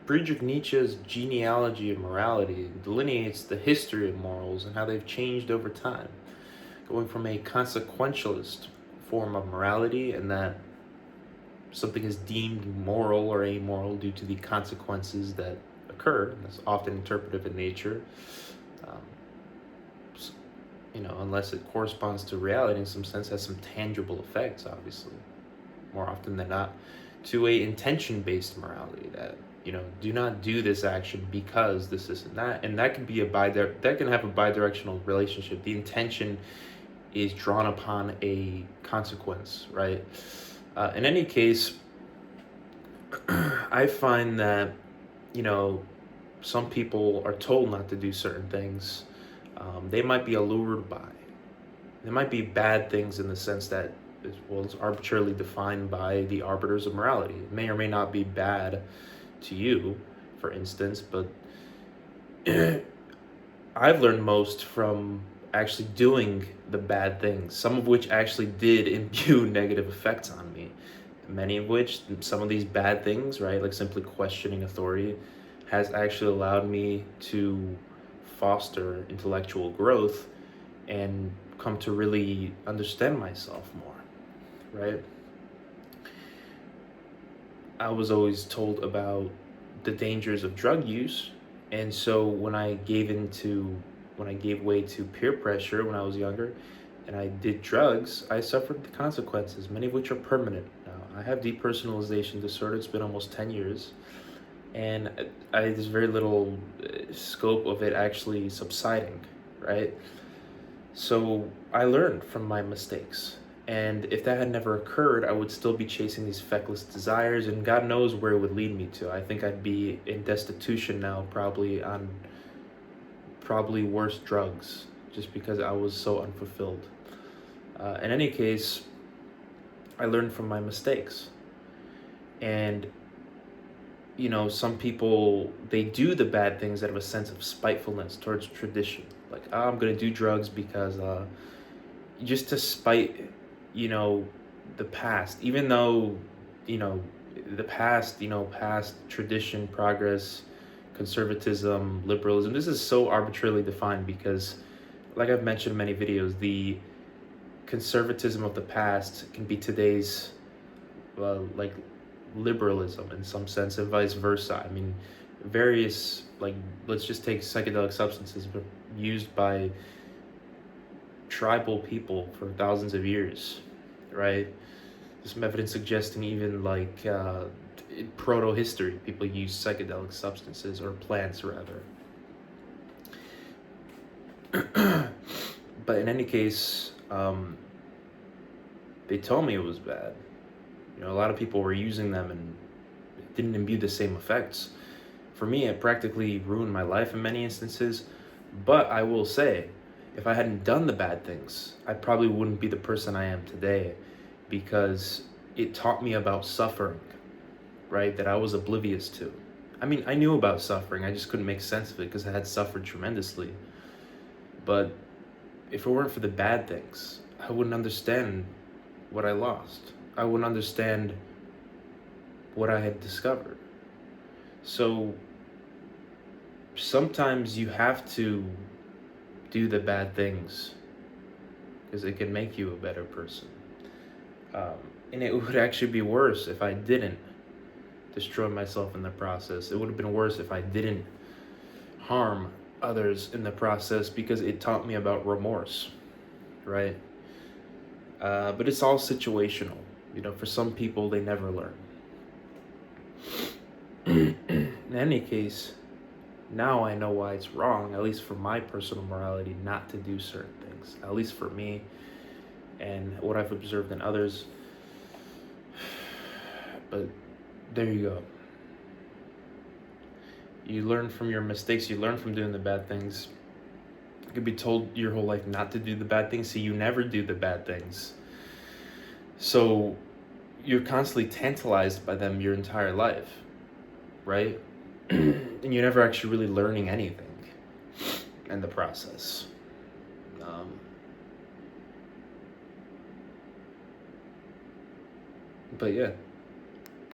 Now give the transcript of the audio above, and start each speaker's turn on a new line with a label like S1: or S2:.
S1: Friedrich Nietzsche's genealogy of morality delineates the history of morals and how they've changed over time, going from a consequentialist form of morality and that something is deemed moral or amoral due to the consequences that occur, and that's often interpretive in nature, um, unless it corresponds to reality in some sense, has some tangible effects, obviously, more often than not, to a intention-based morality that, do not do this action because this and that, and that can be that can have a bidirectional relationship. The intention is drawn upon a consequence, right? In any case, I find that, you know, some people are told not to do certain things. They might be allured by. They might be bad things in the sense that, it's arbitrarily defined by the arbiters of morality. It may or may not be bad to you, for instance, but I've learned most from actually doing the bad things, some of which actually did imbue negative effects on me. Many of which, some of these bad things, right, like simply questioning authority, has actually allowed me to foster intellectual growth and come to really understand myself more, right? I was always told about the dangers of drug use, and so when I gave way to peer pressure when I was younger, and I did drugs, I suffered the consequences, many of which are permanent now. I have depersonalization disorder. It's been almost 10 years, and there's very little scope of it actually subsiding, right? So I learned from my mistakes. And if that had never occurred, I would still be chasing these feckless desires, and God knows where it would lead me to. I think I'd be in destitution now, probably on worse drugs, just because I was so unfulfilled. In any case, I learned from my mistakes. And, some people, they do the bad things out of a sense of spitefulness towards tradition. Like, I'm going to do drugs because, just to spite, the past, even though, the past tradition, progress, conservatism, liberalism, this is so arbitrarily defined because, like I've mentioned in many videos, the conservatism of the past can be today's, like, liberalism in some sense, and vice versa. I mean, various, like, let's just take psychedelic substances used by tribal people for thousands of years, right? There's some evidence suggesting even like in proto-history, people used psychedelic substances, or plants rather. But in any case, they told me it was bad. A lot of people were using them and it didn't imbue the same effects. For me, it practically ruined my life in many instances. But I will say, if I hadn't done the bad things, I probably wouldn't be the person I am today, because it taught me about suffering, right? That I was oblivious to. I mean, I knew about suffering, I just couldn't make sense of it because I had suffered tremendously. But if it weren't for the bad things, I wouldn't understand what I lost. I wouldn't understand what I had discovered. So sometimes you have to do the bad things because it can make you a better person. And it would actually be worse if I didn't destroy myself in the process. It would have been worse if I didn't harm others in the process, because it taught me about remorse, right? But it's all situational. For some people, they never learn. In any case, now I know why it's wrong, at least for my personal morality, not to do certain things, at least for me and what I've observed in others. But there you go. You learn from your mistakes, you learn from doing the bad things. You could be told your whole life not to do the bad things, so you never do the bad things. So you're constantly tantalized by them your entire life, right? And you're never actually really learning anything in the process. But yeah,